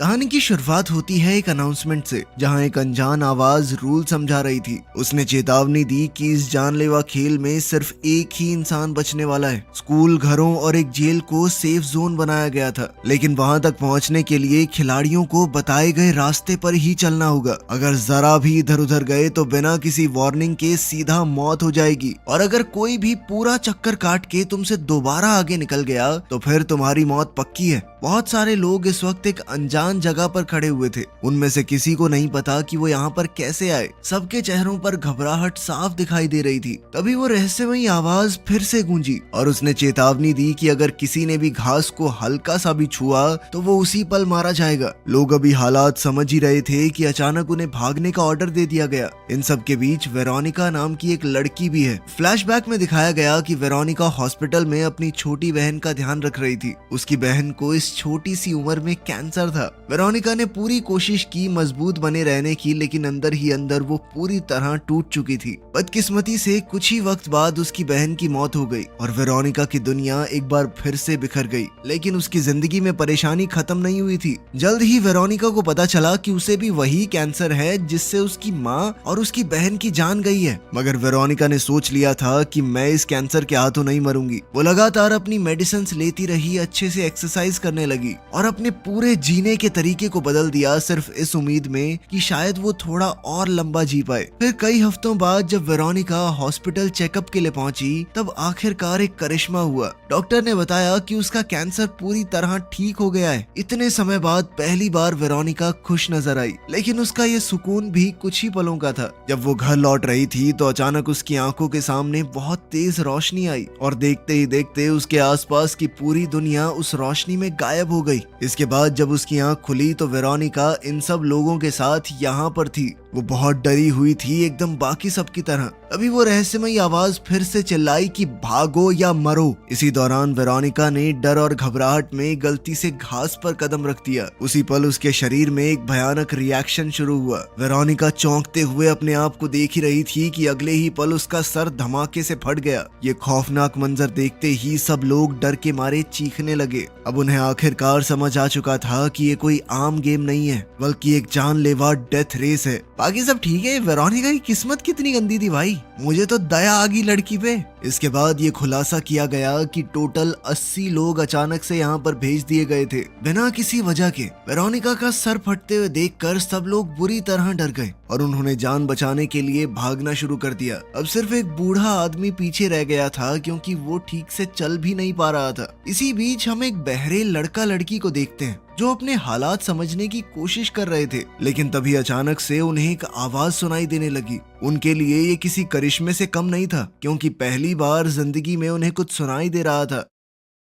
कहानी की शुरुआत होती है एक अनाउंसमेंट से, जहां एक अनजान आवाज रूल समझा रही थी। उसने चेतावनी दी कि इस जानलेवा खेल में सिर्फ एक ही इंसान बचने वाला है। स्कूल, घरों और एक जेल को सेफ जोन बनाया गया था, लेकिन वहां तक पहुंचने के लिए खिलाड़ियों को बताए गए रास्ते पर ही चलना होगा। अगर जरा भी इधर उधर गए तो बिना किसी वार्निंग के सीधा मौत हो जाएगी, और अगर कोई भी पूरा चक्कर काट के तुमसे दोबारा आगे निकल गया तो फिर तुम्हारी मौत पक्की है। बहुत सारे लोग इस वक्त एक अनजान जगह पर खड़े हुए थे। उनमें से किसी को नहीं पता कि वो यहाँ पर कैसे आए। सबके चेहरों पर घबराहट साफ दिखाई दे रही थी। तभी वो रहस्यमयी आवाज फिर से गूंजी और उसने चेतावनी दी कि अगर किसी ने भी घास को हल्का सा भी छुआ तो वो उसी पल मारा जाएगा। लोग अभी हालात समझ ही रहे थे कि अचानक उन्हें भागने का ऑर्डर दे दिया गया। इन सब के बीच वेरोनिका नाम की एक लड़की भी है। फ्लैशबैक में दिखाया गया कि वेरोनिका हॉस्पिटल में अपनी छोटी बहन का ध्यान रख रही थी। उसकी बहन को इस छोटी सी उम्र में कैंसर था। वेरोनिका ने पूरी कोशिश की मजबूत बने रहने की, लेकिन अंदर ही अंदर वो पूरी तरह टूट चुकी थी। बदकिस्मती से कुछ ही वक्त बाद उसकी बहन की मौत हो गई और वेरोनिका की दुनिया एक बार फिर से बिखर गई। लेकिन उसकी जिंदगी में परेशानी खत्म नहीं हुई थी। जल्द ही वेरोनिका को पता चला कि उसे भी वही कैंसर है जिससे उसकी माँ और उसकी बहन की जान गई है। मगर वेरोनिका ने सोच लिया था कि मैं इस कैंसर के हाथों नहीं मरूंगी। वो लगातार अपनी मेडिसिन लेती रही, अच्छे से एक्सरसाइज करने लगी और अपने पूरे जीने के तरीके को बदल दिया, सिर्फ इस उम्मीद में कि शायद वो थोड़ा और लंबा जी पाए। फिर कई हफ्तों बाद जब वेरोनिका हॉस्पिटल चेकअप के लिए पहुंची, तब आखिरकार एक करिश्मा हुआ। डॉक्टर ने बताया कि उसका कैंसर पूरी तरह ठीक हो गया है। इतने समय बाद पहली बार वेरोनिका खुश नजर आई, लेकिन उसका ये सुकून भी कुछ ही पलों का था। जब वो घर लौट रही थी तो अचानक उसकी आंखों के सामने बहुत तेज रोशनी आई और देखते ही देखते उसके आसपास की पूरी दुनिया उस रोशनी में गायब हो गई। इसके बाद जब उसकी आंख खुली तो वेरोनिका इन सब लोगों के साथ यहाँ पर थी। वो बहुत डरी हुई थी, एकदम बाकी सब की तरह। अभी वो रहस्यमयी आवाज फिर से चिल्लाई कि भागो या मरो। इसी दौरान वेरोनिका ने डर और घबराहट में गलती से घास पर कदम रख दिया। उसी पल उसके शरीर में एक भयानक रिएक्शन शुरू हुआ। वेरोनिका चौंकते हुए अपने आप को देख ही रही थी कि अगले ही पल उसका सर धमाके से फट गया। ये खौफनाक मंजर देखते ही सब लोग डर के मारे चीखने लगे। अब उन्हें आखिरकार समझ आ चुका था कि ये कोई आम गेम नहीं है, बल्कि एक जानलेवा डेथ रेस है। बाकी सब ठीक है, वेरोनिका की किस्मत कितनी गंदी थी भाई, मुझे तो दया आ गई लड़की पे। इसके बाद ये खुलासा किया गया कि टोटल 80 लोग अचानक से यहाँ पर भेज दिए गए थे, बिना किसी वजह के। वेरोनिका का सर फटते हुए देखकर सब लोग बुरी तरह डर गए और उन्होंने जान बचाने के लिए भागना शुरू कर दिया। अब सिर्फ एक बूढ़ा आदमी पीछे रह गया था, क्योंकि वो ठीक से चल भी नहीं पा रहा था। इसी बीच हम एक बहरे लड़का लड़की को देखते हैं जो अपने हालात समझने की कोशिश कर रहे थे, लेकिन तभी अचानक से उन्हें एक आवाज सुनाई देने लगी। उनके लिए ये किसी करिश्मे से कम नहीं था, क्योंकि पहली बार जिंदगी में उन्हें कुछ सुनाई दे रहा था।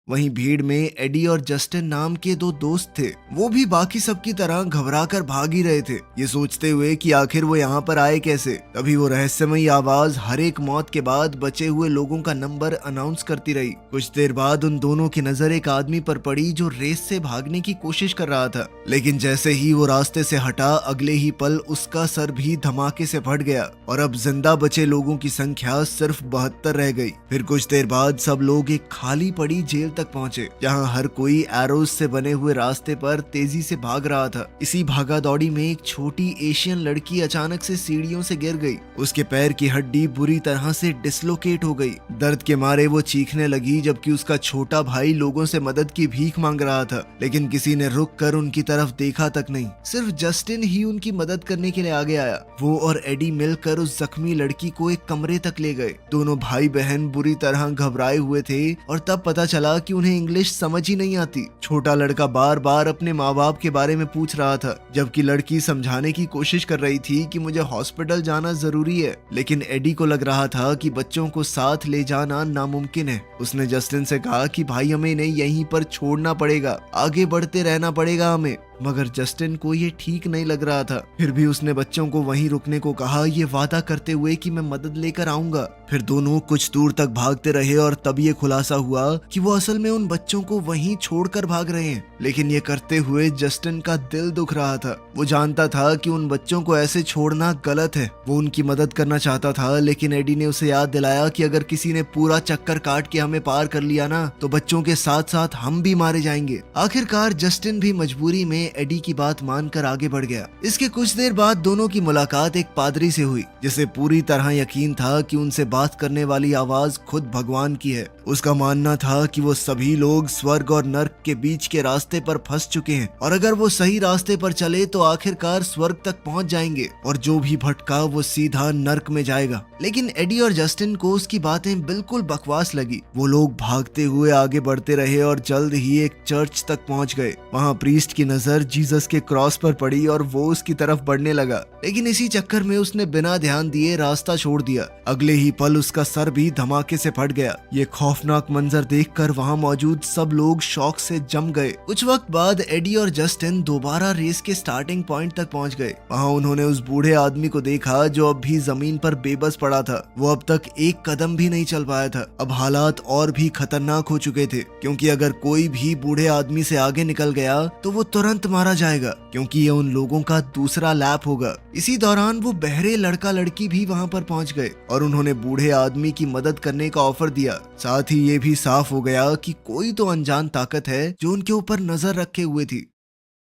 वहीं भीड़ में एडी और जस्टिन नाम के दो दोस्त थे। वो भी बाकी सब की तरह घबराकर भाग ही रहे थे, ये सोचते हुए कि आखिर वो यहाँ पर आए कैसे। तभी वो रहस्यमयी आवाज हर एक मौत के बाद बचे हुए लोगों का नंबर अनाउंस करती रही। कुछ देर बाद उन दोनों की नजर एक आदमी पर पड़ी जो रेस से भागने की कोशिश कर रहा था, लेकिन जैसे ही वो रास्ते से हटा, अगले ही पल उसका सर भी धमाके से फट गया और अब जिंदा बचे लोगों की संख्या सिर्फ 72 रह गई। फिर कुछ देर बाद सब लोग एक खाली पड़ी जेल तक पहुंचे, जहां हर कोई एरोज से बने हुए रास्ते पर तेजी से भाग रहा था। इसी भागा दौड़ी में एक छोटी एशियन लड़की अचानक से सीढ़ियों से गिर गई। उसके पैर की हड्डी बुरी तरह से डिसलोकेट हो गई। दर्द के मारे वो चीखने लगी, जबकि उसका छोटा भाई लोगों से मदद की भीख मांग रहा था, लेकिन किसी ने रुक कर उनकी तरफ देखा तक नहीं। सिर्फ जस्टिन ही उनकी मदद करने के लिए आगे आया। वो और एडी मिलकर उस जख्मी लड़की को एक कमरे तक ले गए। दोनों भाई बहन बुरी तरह घबराए हुए थे और तब पता चला कि उन्हें इंग्लिश समझ ही नहीं आती। छोटा लड़का बार बार अपने माँ बाप के बारे में पूछ रहा था, जबकि लड़की समझाने की कोशिश कर रही थी कि मुझे हॉस्पिटल जाना जरूरी है। लेकिन एडी को लग रहा था कि बच्चों को साथ ले जाना नामुमकिन है। उसने जस्टिन से कहा कि भाई हमें इन्हें यहीं पर छोड़ना पड़ेगा, आगे बढ़ते रहना पड़ेगा हमें। मगर जस्टिन को ये ठीक नहीं लग रहा था। फिर भी उसने बच्चों को वहीं रुकने को कहा, ये वादा करते हुए कि मैं मदद लेकर आऊंगा। फिर दोनों कुछ दूर तक भागते रहे और तब ये खुलासा हुआ कि वो असल में उन बच्चों को वहीं छोड़कर भाग रहे हैं। लेकिन ये करते हुए जस्टिन का दिल दुख रहा था। वो जानता था कि उन बच्चों को ऐसे छोड़ना गलत है। वो उनकी मदद करना चाहता था, लेकिन एडी ने उसे याद दिलाया कि अगर किसी ने पूरा चक्कर काट के हमें पार कर लिया ना, तो बच्चों के साथ साथ हम भी मारे जाएंगे। आखिरकार जस्टिन भी मजबूरी में एडी की बात मानकर आगे बढ़ गया। इसके कुछ देर बाद दोनों की मुलाकात एक पादरी से हुई, जिसे पूरी तरह यकीन था कि उनसे बात करने वाली आवाज खुद भगवान की है। उसका मानना था कि वो सभी लोग स्वर्ग और नर्क के बीच के रास्ते पर फंस चुके हैं और अगर वो सही रास्ते पर चले तो आखिरकार स्वर्ग तक पहुंच जाएंगे और जो भी भटका वो सीधा नर्क में जाएगा। लेकिन एडी और जस्टिन को उसकी बातें बिल्कुल बकवास लगी। वो लोग भागते हुए आगे बढ़ते रहे और जल्द ही एक चर्च तक पहुंच गए। वहां प्रीस्ट की नजर जीसस के क्रॉस पर पड़ी और वो उसकी तरफ बढ़ने लगा, लेकिन इसी चक्कर में उसने बिना ध्यान दिए रास्ता छोड़ दिया। अगले ही पल उसका सर भी धमाके से फट गया। ये खौफनाक मंजर देखकर वहां मौजूद सब लोग शौक से जम गए। कुछ वक्त बाद एडी और जस्टिन दोबारा रेस के स्टार्टिंग पॉइंट तक पहुंच गए। वहां उन्होंने उस बूढ़े आदमी को देखा जो अब भी जमीन पर बेबस पड़ा था। वो अब तक एक कदम भी नहीं चल पाया था। अब हालात और भी खतरनाक हो चुके थे, क्योंकि अगर कोई भी बूढ़े आदमी से आगे निकल गया तो वो तुरंत मारा जाएगा, क्योंकि ये उन लोगों का दूसरा लैप होगा। इसी दौरान वो बहरे लड़का लड़की भी वहां पर पहुंच गए और उन्होंने बूढ़े आदमी की मदद करने का ऑफर दिया। साथ ही ये भी साफ हो गया कि कोई तो अनजान ताकत है जो उनके ऊपर नजर रखे हुए थी।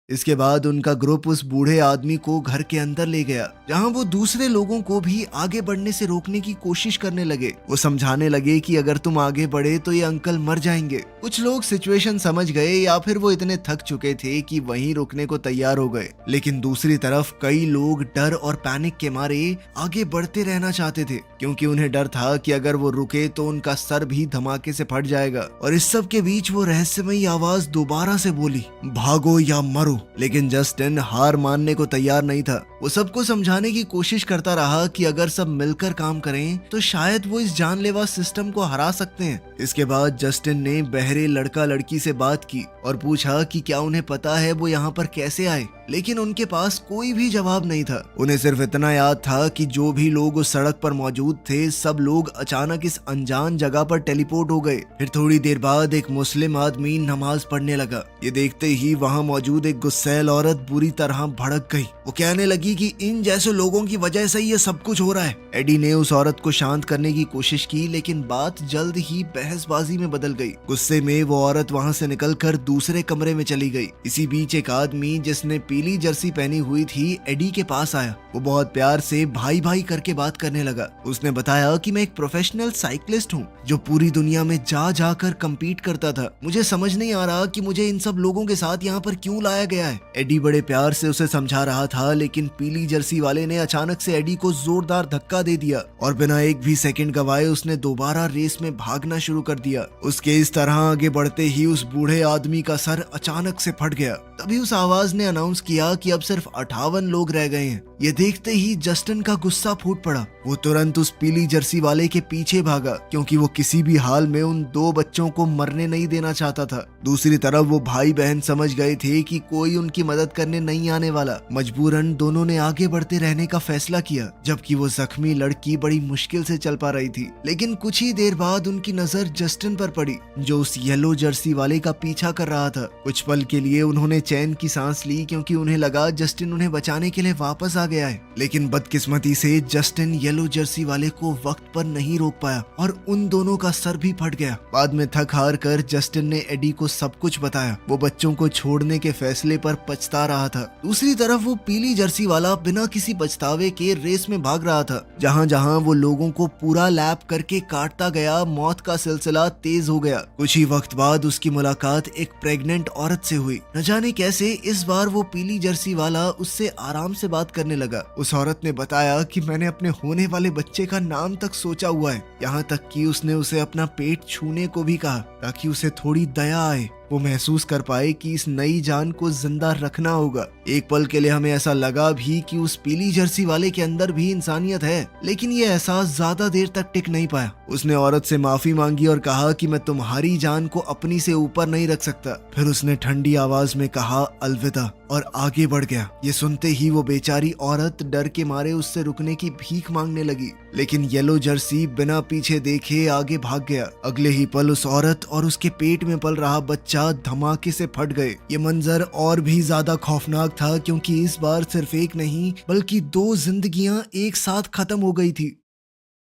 इसके बाद उनका ग्रुप उस बूढ़े आदमी को घर के अंदर ले गया, जहां वो दूसरे लोगों को भी आगे बढ़ने से रोकने की कोशिश करने लगे। वो समझाने लगे कि अगर तुम आगे बढ़े तो ये अंकल मर जाएंगे। कुछ लोग सिचुएशन समझ गए या फिर वो इतने थक चुके थे कि वहीं रुकने को तैयार हो गए, लेकिन दूसरी तरफ कई लोग डर और पैनिक के मारे आगे बढ़ते रहना चाहते थे, क्योंकि उन्हें डर था कि अगर वो रुके तो उनका सर भी धमाके से फट जाएगा। और इस सब के बीच वो रहस्यमयी आवाज दोबारा से बोली, भागो या मरो। लेकिन जस्टिन हार मानने को तैयार नहीं था। वो सबको समझाने की कोशिश करता रहा कि अगर सब मिलकर काम करें तो शायद वो इस जानलेवा सिस्टम को हरा सकते हैं। इसके बाद जस्टिन ने बहरे लड़का लड़की से बात की और पूछा कि क्या उन्हें पता है वो यहाँ पर कैसे आए, लेकिन उनके पास कोई भी जवाब नहीं था। उन्हें सिर्फ इतना याद था कि जो भी लोग उस सड़क पर मौजूद थे सब लोग अचानक इस अनजान जगह पर टेलीपोर्ट हो गए। फिर थोड़ी देर बाद एक मुस्लिम आदमी नमाज पढ़ने लगा। ये देखते ही वहाँ मौजूद एक गुस्सैल औरत बुरी तरह भड़क गई। वो कहने लगी कि इन जैसे लोगों की वजह से ये सब कुछ हो रहा है। एडी ने उस औरत को शांत करने की कोशिश की, लेकिन बात जल्द ही बहसबाजी में बदल गई। गुस्से में वो औरत वहाँ से निकलकर दूसरे कमरे में चली गई। इसी बीच एक आदमी जिसने पीली जर्सी पहनी हुई थी एडी के पास आया। वो बहुत प्यार से भाई भाई करके बात करने लगा। उसने बताया कि मैं एक प्रोफेशनल साइकिलिस्ट हूँ जो पूरी दुनिया में जा जाकर कम्पीट करता था। मुझे समझ नहीं आ रहा कि मुझे इन सब लोगों के साथ यहाँ पर क्यों लाया गया है। एडी बड़े प्यार से उसे समझा रहा था, लेकिन पीली जर्सी वाले ने अचानक से एडी को जोरदार धक्का दे दिया और बिना एक भी सेकंड गवाए उसने दोबारा रेस में भागना शुरू कर दिया। उसके इस तरह आगे बढ़ते ही उस बूढ़े आदमी का सर अचानक से फट गया। तभी उस आवाज ने अनाउंस किया कि अब सिर्फ 58 लोग रह गए हैं। ये देखते ही जस्टिन का गुस्सा फूट पड़ा। वो तुरंत उस पीली जर्सी वाले के पीछे भागा, क्योंकि वो किसी भी हाल में उन दो बच्चों को मरने नहीं देना चाहता था। दूसरी तरफ वो भाई बहन समझ गए थे कि कोई उनकी मदद करने नहीं आने वाला। मजबूरन दोनों ने आगे बढ़ते रहने का फैसला किया, जबकि वो जख्मी लड़की बड़ी मुश्किल से चल पा रही थी। लेकिन कुछ ही देर बाद उनकी नजर जस्टिन पर पड़ी, जो उस येलो जर्सी वाले का पीछा कर रहा था। कुछ पल के लिए उन्होंने चैन की सांस ली, क्योंकि उन्हें लगा जस्टिन उन्हें बचाने के लिए वापस आ गया है। लेकिन बदकिस्मती से जस्टिन येलो जर्सी वाले को वक्त पर नहीं रोक पाया और उन दोनों का सर भी फट गया। बाद में थक हार कर जस्टिन ने एडी को सब कुछ बताया। वो बच्चों को छोड़ने के फैसले पर पछता रहा था। दूसरी तरफ वो पीली जर्सी वाला बिना किसी पछतावे के रेस में भाग रहा था। जहाँ जहाँ वो लोगों को पूरा लैप करके काटता गया, मौत का सिलसिला तेज हो गया। कुछ ही वक्त बाद उसकी मुलाकात एक प्रेग्नेंट औरत से हुई। न जाने कैसे इस बार वो पीली जर्सी वाला उससे आराम से बात करने लगा। उस औरत ने बताया कि मैंने अपने होने वाले बच्चे का नाम तक सोचा हुआ है। यहाँ तक कि उसने उसे अपना पेट छूने को भी कहा, ताकि उसे थोड़ी दया आए, वो महसूस कर पाए कि इस नई जान को जिंदा रखना होगा। एक पल के लिए हमें ऐसा लगा भी कि उस पीली जर्सी वाले के अंदर भी इंसानियत है, लेकिन ये एहसास ज्यादा देर तक टिक नहीं पाया। उसने औरत से माफी मांगी और कहा कि मैं तुम्हारी जान को अपनी से ऊपर नहीं रख सकता। फिर उसने ठंडी आवाज में कहा अलविदा और आगे बढ़ गया। ये सुनते ही वो बेचारी औरत डर के मारे उससे रुकने की भीख मांगने लगी, लेकिन येलो जर्सी बिना पीछे देखे आगे भाग गया। अगले ही पल उस औरत और उसके पेट में पल रहा बच्चा धमाके से फट गए। ये मंजर और भी ज्यादा खौफनाक था, क्योंकि इस बार सिर्फ एक नहीं बल्कि दो जिंदगियां एक साथ खत्म हो गई थी।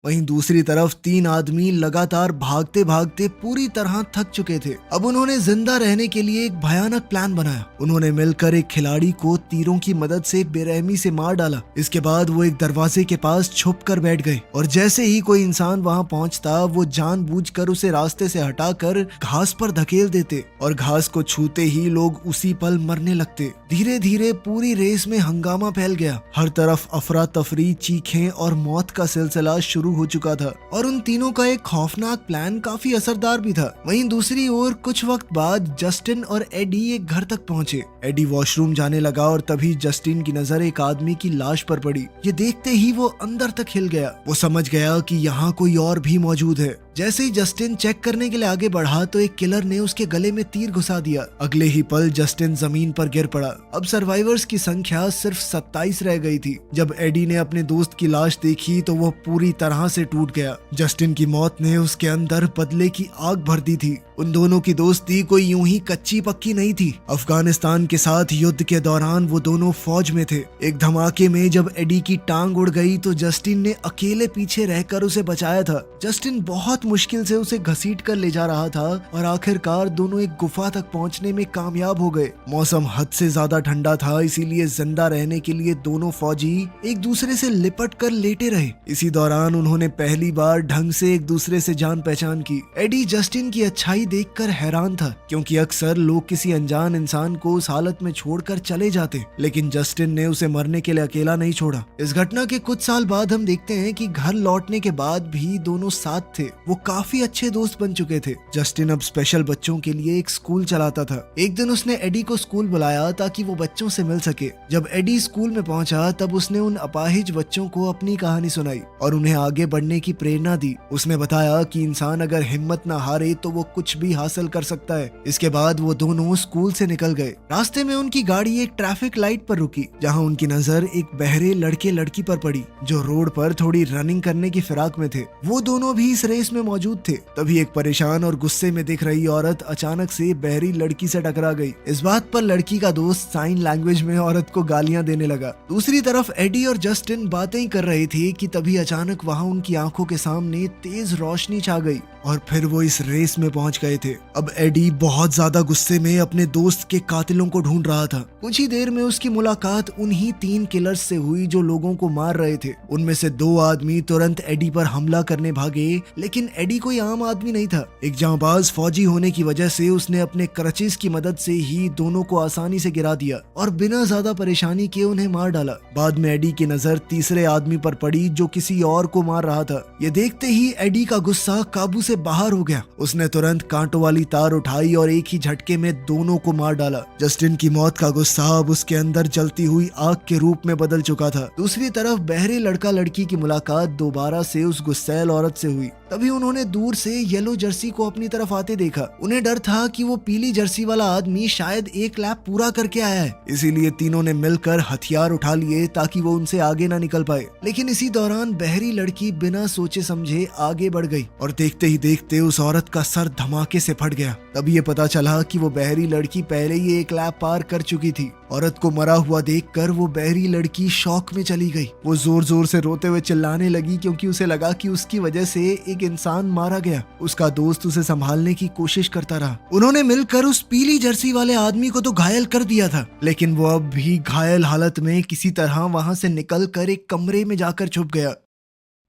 वहीं दूसरी तरफ 3 आदमी लगातार भागते भागते पूरी तरह थक चुके थे। अब उन्होंने जिंदा रहने के लिए एक भयानक प्लान बनाया। उन्होंने मिलकर एक खिलाड़ी को तीरों की मदद से बेरहमी से मार डाला। इसके बाद वो एक दरवाजे के पास छुप कर बैठ गए और जैसे ही कोई इंसान वहां पहुंचता वो जानबूझकर उसे रास्ते से हटाकर घास पर धकेल देते और घास को छूते ही लोग उसी पल मरने लगते। धीरे धीरे पूरी रेस में हंगामा फैल गया। हर तरफ अफरा तफरी, चीखें और मौत का सिलसिला शुरू हो चुका था और उन तीनों का एक खौफनाक प्लान काफी असरदार भी था। वहीं दूसरी ओर कुछ वक्त बाद जस्टिन और एडी एक घर तक पहुंचे। एडी वॉशरूम जाने लगा और तभी जस्टिन की नजर एक आदमी की लाश पर पड़ी। ये देखते ही वो अंदर तक हिल गया। वो समझ गया कि यहाँ कोई और भी मौजूद है। जैसे ही जस्टिन चेक करने के लिए आगे बढ़ा तो एक किलर ने उसके गले में तीर घुसा दिया। अगले ही पल जस्टिन जमीन पर गिर पड़ा। अब सर्वाइवर्स की संख्या सिर्फ 27 रह गई थी। जब एडी ने अपने दोस्त की लाश देखी तो वो पूरी तरह से टूट गया। जस्टिन की मौत ने उसके अंदर बदले की आग भर दी थी। उन दोनों की दोस्ती कोई यूं ही कच्ची पक्की नहीं थी। अफगानिस्तान के साथ युद्ध के दौरान वो दोनों फौज में थे। एक धमाके में जब एडी की टांग उड़ गई तो जस्टिन ने अकेले पीछे रहकर उसे बचाया था। जस्टिन बहुत मुश्किल से उसे घसीट कर ले जा रहा था और आखिरकार दोनों एक गुफा तक पहुंचने में कामयाब हो गए। मौसम हद से ज्यादा ठंडा था, इसीलिए जिंदा रहने के लिए दोनों फौजी एक दूसरे से लिपट कर लेटे रहे। इसी दौरान उन्होंने पहली बार ढंग से एक दूसरे से जान पहचान की। एडी जस्टिन की अच्छाई देखकर हैरान था, क्योंकि अक्सर लोग किसी अनजान इंसान को उस हालत में छोड़कर चले जाते, लेकिन जस्टिन ने उसे मरने के लिए अकेला नहीं छोड़ा। इस घटना के कुछ साल बाद हम देखते हैं कि घर लौटने के बाद भी दोनों साथ थे। वो काफी अच्छे दोस्त बन चुके थे। जस्टिन अब स्पेशल बच्चों के लिए एक स्कूल चलाता था। एक दिन उसने एडी को स्कूल बुलाया ताकि वो बच्चों से मिल सके। जब एडी स्कूल में पहुंचा तब उसने उन अपाहिज बच्चों को अपनी कहानी सुनाई और उन्हें आगे बढ़ने की प्रेरणा दी। उसने बताया कि इंसान अगर हिम्मत न हारे तो वो कुछ भी हासिल कर सकता है। इसके बाद वो दोनों स्कूल से निकल गए। रास्ते में उनकी गाड़ी एक ट्रैफिक लाइट पर रुकी, जहां उनकी नजर एक बहरे लड़के लड़की पर पड़ी जो रोड पर थोड़ी रनिंग करने की फिराक में थे। वो दोनों भी इस रेस में मौजूद थे। तभी एक परेशान और गुस्से में दिख रही औरत अचानक से बहरी लड़की से टकरा गई। इस बात पर लड़की का दोस्त साइन लैंग्वेज में औरत को गालियां देने लगा। दूसरी तरफ एडी और जस्टिन बातें ही कर रहे थे कि तभी अचानक वहां उनकी आंखों के सामने तेज रोशनी छा गई और फिर वो इस रेस में पहुंच गए थे। अब एडी बहुत ज्यादा गुस्से में अपने दोस्त के कातिलों को ढूंढ रहा था। कुछ ही देर में उसकी मुलाकात उन्हीं 3 किलर्स से हुई जो लोगों को मार रहे थे। उनमें से 2 आदमी तुरंत एडी पर हमला करने भागे, लेकिन एडी कोई आम आदमी नहीं था। एक जांबाज फौजी होने की वजह से उसने अपने क्रचेस की मदद से ही दोनों को आसानी से गिरा दिया और बिना ज्यादा परेशानी के उन्हें मार डाला। बाद में एडी की नजर तीसरे आदमी पर पड़ी जो किसी और को मार रहा था। ये देखते ही एडी का गुस्सा काबू से बाहर हो गया। उसने तुरंत कांटों वाली तार उठाई और एक ही झटके में दोनों को मार डाला। जस्टिन की मौत का गुस्सा अब उसके अंदर जलती हुई आग के रूप में बदल चुका था। दूसरी तरफ बहरे लड़का लड़की की मुलाकात दोबारा से उस गुस्सैल औरत से हुई। तभी उन्होंने दूर से येलो जर्सी को अपनी तरफ आते देखा। उन्हें डर था कि वो पीली जर्सी वाला आदमी शायद एक लैप पूरा करके आया है, इसीलिए तीनों ने मिलकर हथियार उठा लिए ताकि वो उनसे आगे ना निकल पाए। लेकिन इसी दौरान बहरी लड़की बिना सोचे समझे आगे बढ़ गई और देखते ही देखते उस औरत का सर धमाके से फट गया। तब ये पता चला कि वो बहरी लड़की पहले ही एक लैप पार कर चुकी थी। औरत को मरा हुआ देखकर वो बहरी लड़की शॉक में चली गई। वो जोर जोर से रोते हुए चिल्लाने लगी क्योंकि उसे लगा कि उसकी वजह से एक इंसान मारा गया। उसका दोस्त उसे संभालने की कोशिश करता रहा। उन्होंने मिलकर उस पीली जर्सी वाले आदमी को तो घायल कर दिया था, लेकिन वो अब भी घायल हालत में किसी तरह वहां से निकलकर एक कमरे में जाकर छुप गया।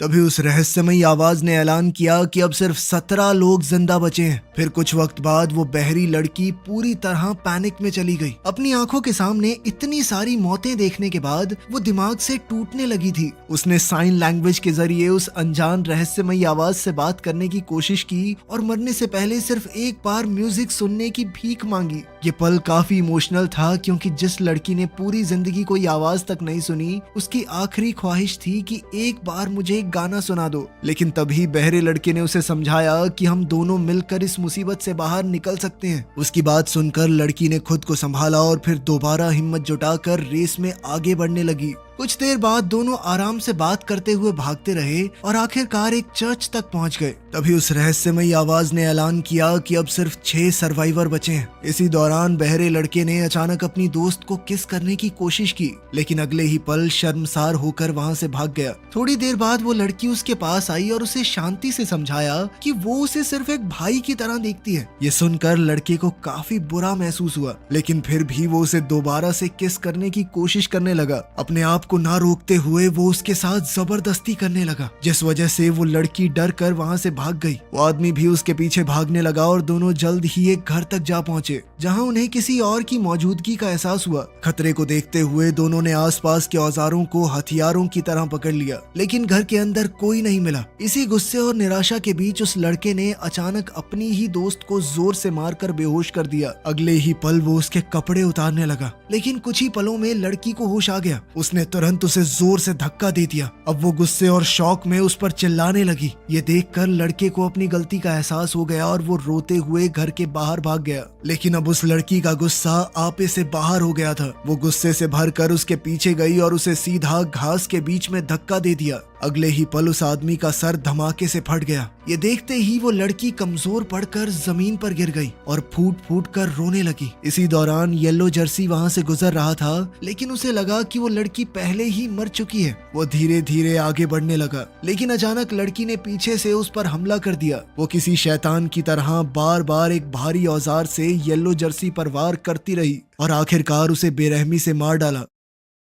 तभी उस रहस्यमयी आवाज ने ऐलान किया कि अब सिर्फ 17 लोग जिंदा बचे हैं। फिर कुछ वक्त बाद वो बहरी लड़की पूरी तरह पैनिक में चली गई। अपनी आंखों के सामने इतनी सारी मौतें देखने के बाद वो दिमाग से टूटने लगी थी। उसने साइन लैंग्वेज के जरिए उस अनजान रहस्यमयी आवाज से बात करने की कोशिश की और मरने से पहले सिर्फ एक बार म्यूजिक सुनने की भीख मांगी। ये पल काफी इमोशनल था क्योंकि जिस लड़की ने पूरी जिंदगी कोई आवाज तक नहीं सुनी, उसकी आखिरी ख्वाहिश थी कि एक बार मुझे गाना सुना दो। लेकिन तभी बहरे लड़के ने उसे समझाया कि हम दोनों मिलकर इस मुसीबत से बाहर निकल सकते हैं। उसकी बात सुनकर लड़की ने खुद को संभाला और फिर दोबारा हिम्मत जुटाकर रेस में आगे बढ़ने लगी। कुछ देर बाद दोनों आराम से बात करते हुए भागते रहे और आखिरकार एक चर्च तक पहुंच गए। तभी उस रहस्यमयी आवाज ने ऐलान किया कि अब सिर्फ 6 सर्वाइवर बचे हैं। इसी दौरान बहरे लड़के ने अचानक अपनी दोस्त को किस करने की कोशिश की, लेकिन अगले ही पल शर्मसार होकर वहां से भाग गया। थोड़ी देर बाद वो लड़की उसके पास आई और उसे शांति से समझाया कि वो उसे सिर्फ एक भाई की तरह देखती है। ये सुनकर लड़के को काफी बुरा महसूस हुआ, लेकिन फिर भी वो उसे दोबारा से किस करने की कोशिश करने लगा। अपने आप को ना रोकते हुए वो उसके साथ जबरदस्ती करने लगा, जिस वजह से वो लड़की डर कर वहाँ से भाग गई। वो आदमी भी उसके पीछे भागने लगा और दोनों जल्द ही एक घर तक जा पहुंचे, जहाँ उन्हें किसी और की मौजूदगी का एहसास हुआ। खतरे को देखते हुए दोनों ने आसपास के औजारों को हथियारों की तरह पकड़ लिया, लेकिन घर के अंदर कोई नहीं मिला। इसी गुस्से और निराशा के बीच उस लड़के ने अचानक अपनी ही दोस्त को जोर से मारकर बेहोश कर दिया। अगले ही पल वो उसके कपड़े उतारने लगा, लेकिन कुछ ही पलों में लड़की को होश आ गया। उसने तुरंत उसे जोर से धक्का दे दिया। अब वो गुस्से और शौक में उस पर चिल्लाने लगी। ये देखकर लड़के को अपनी गलती का एहसास हो गया और वो रोते हुए घर के बाहर भाग गया। लेकिन अब उस लड़की का गुस्सा आपे से बाहर हो गया था। वो गुस्से से भरकर उसके पीछे गई और उसे सीधा घास के बीच में धक्का दे दिया। अगले ही पल उस आदमी का सर धमाके से फट गया। ये देखते ही वो लड़की कमजोर पड़कर जमीन पर गिर गई और फूट फूट कर रोने लगी। इसी दौरान येलो जर्सी वहाँ से गुजर रहा था, लेकिन उसे लगा कि वो लड़की पहले ही मर चुकी है। वो धीरे धीरे आगे बढ़ने लगा, लेकिन अचानक लड़की ने पीछे से उस पर हमला कर दिया। वो किसी शैतान की तरह बार बार एक भारी औजार से येलो जर्सी पर वार करती रही और आखिरकार उसे बेरहमी से मार डाला।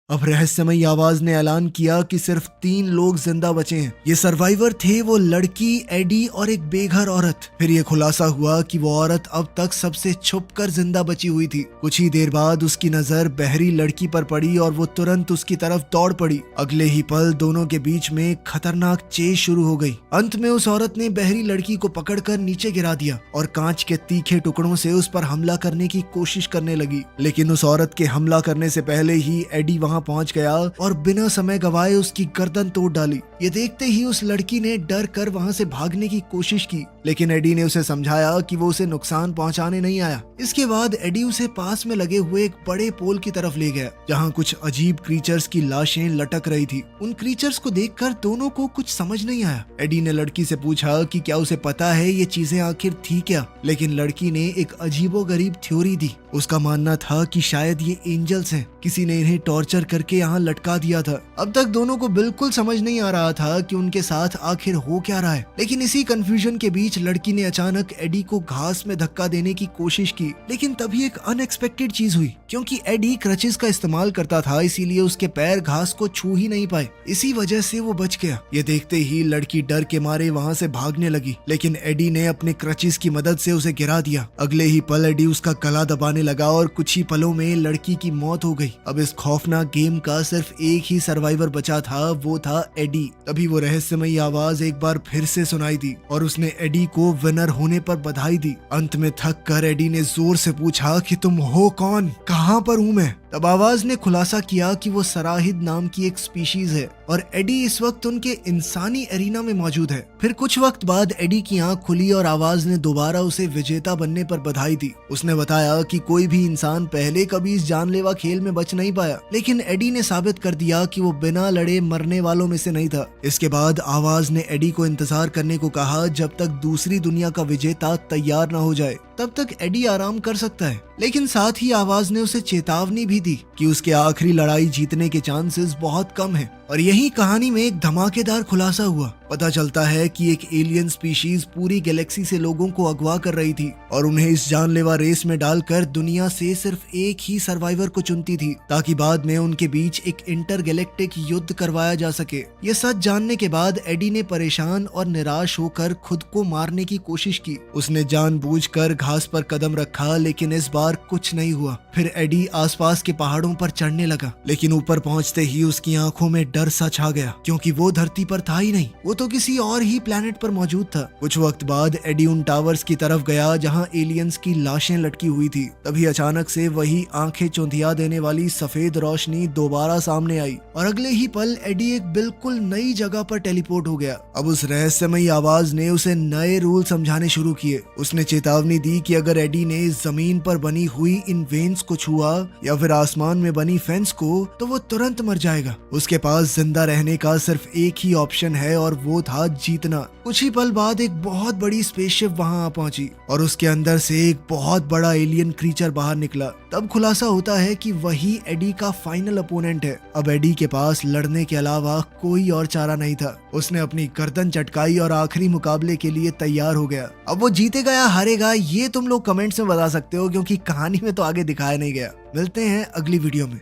अब रहस्यमयी आवाज ने ऐलान किया कि सिर्फ 3 लोग जिंदा बचे हैं। ये सर्वाइवर थे वो लड़की, एडी और एक बेघर औरत। फिर ये खुलासा हुआ कि वो औरत अब तक सबसे छुपकर जिंदा बची हुई थी। कुछ ही देर बाद उसकी नजर बहरी लड़की पर पड़ी और वो तुरंत उसकी तरफ दौड़ पड़ी। अगले ही पल दोनों के बीच में खतरनाक चेज शुरू हो गई। अंत में उस औरत ने बहरी लड़की को पकड़कर नीचे गिरा दिया और कांच के तीखे टुकड़ों से उस पर हमला करने की कोशिश करने लगी। लेकिन उस औरत के हमला करने से पहले ही एडी वहां पहुंच गया और बिना समय गवाए उसकी गर्दन तोड़ डाली। ये देखते ही उस लड़की ने डर कर वहां से भागने की कोशिश की, लेकिन एडी ने उसे समझाया कि वो उसे नुकसान पहुंचाने नहीं आया। इसके बाद एडी उसे पास में लगे हुए एक बड़े पोल की तरफ ले गया, जहां कुछ अजीब क्रीचर्स की लाशें लटक रही थी। उन क्रीचर्स को देखकर दोनों को कुछ समझ नहीं आया। एडी ने लड़की से पूछा कि क्या उसे पता है ये चीजें आखिर थी क्या, लेकिन लड़की ने एक अजीबोगरीब थ्योरी दी। उसका मानना था कि शायद ये एंजल्स हैं, किसी ने इन्हें टॉर्चर करके यहाँ लटका दिया था। अब तक दोनों को बिल्कुल समझ नहीं आ रहा था कि उनके साथ आखिर हो क्या रहा है। लेकिन इसी कंफ्यूजन के बीच लड़की ने अचानक एडी को घास में धक्का देने की कोशिश की, लेकिन तभी एक अनएक्सपेक्टेड चीज हुई। क्योंकि एडी क्रचेस का इस्तेमाल करता था, इसीलिए उसके पैर घास को छू ही नहीं पाए। इसी वजह से वो बच गया। ये देखते ही लड़की डर के मारे वहाँ से भागने लगी, लेकिन एडी ने अपने क्रचेस की मदद से उसे गिरा दिया। अगले ही पल एडी उसका गला दबाने लगा और कुछ ही पलों में लड़की की मौत हो गई। अब इस खौफनाक गेम का सिर्फ एक ही सर्वाइवर बचा था, वो था एडी। तभी वो रहस्यमयी आवाज एक बार फिर से सुनाई दी और उसने एडी को विनर होने पर बधाई दी। अंत में थक कर एडी ने जोर से पूछा कि तुम हो कौन, कहाँ पर हूँ मैं? तब आवाज ने खुलासा किया कि वो सराहिद नाम की एक स्पीशीज है और एडी इस वक्त उनके इंसानी एरिना में मौजूद है। फिर कुछ वक्त बाद एडी की आंख खुली और आवाज ने दोबारा उसे विजेता बनने पर बधाई दी। उसने बताया कि कोई भी इंसान पहले कभी इस जानलेवा खेल में बच नहीं पाया, लेकिन एडी ने साबित कर दिया कि वो बिना लड़े मरने वालों में से नहीं था। इसके बाद आवाज ने एडी को इंतजार करने को कहा जब तक दूसरी दुनिया का विजेता तैयार न हो जाए, तब तक एडी आराम कर सकता है। लेकिन साथ ही आवाज ने उसे चेतावनी भी दी कि उसके आखिरी लड़ाई जीतने के चांसेस बहुत कम हैं। और यही कहानी में एक धमाकेदार खुलासा हुआ। पता चलता है कि एक एलियन स्पीशीज पूरी गैलेक्सी से लोगों को अगवा कर रही थी और उन्हें इस जानलेवा रेस में डालकर दुनिया से सिर्फ एक ही सर्वाइवर को चुनती थी, ताकि बाद में उनके बीच एक इंटरगैलेक्टिक युद्ध करवाया जा सके। ये सच जानने के बाद एडी ने परेशान और निराश होकर खुद को मारने की कोशिश की। उसने जानबूझकर घास पर कदम रखा, लेकिन इस बार कुछ नहीं हुआ। फिर एडी आसपास के पहाड़ों पर चढ़ने लगा, लेकिन ऊपर पहुंचते ही उसकी आंखों में डर सा छा गया क्योंकि वो धरती पर था ही नहीं, वो तो किसी और ही प्लेनेट पर मौजूद था। कुछ वक्त बाद एडी उन टावर्स की तरफ गया जहां एलियंस की लाशें लटकी हुई थी। तभी अचानक से वही आंखें चौंधिया देने वाली सफेद रोशनी दोबारा सामने आई और अगले ही पल एडी एक बिल्कुल नई जगह पर टेलीपोर्ट हो गया। अब उस रहस्यमयी आवाज ने उसे नए रूल समझाने शुरू किए। उसने चेतावनी दी कि अगर एडी ने जमीन पर बनी हुई इन वेन्स को छुआ या फिर आसमान में बनी फेंस को तो वो तुरंत मर जाएगा। उसके पास जिंदा रहने का सिर्फ एक ही ऑप्शन है और वो था जीतना। कुछ ही पल बाद एक बहुत बड़ी स्पेसशिप वहां आ पहुंची और उसके अंदर से एक बहुत बड़ा एलियन क्रीचर बाहर निकला। तब खुलासा होता है कि वही एडी का फाइनल अपोनेंट है। अब एडी के पास लड़ने के अलावा कोई और चारा नहीं था। उसने अपनी गर्दन चटकाई और आखिरी मुकाबले के लिए तैयार हो गया। अब वो जीतेगा या हारेगा ये तुम लोग कमेंट्स में बता सकते हो क्योंकि कहानी में तो आगे दिखाया नहीं गया। मिलते हैं अगली वीडियो में।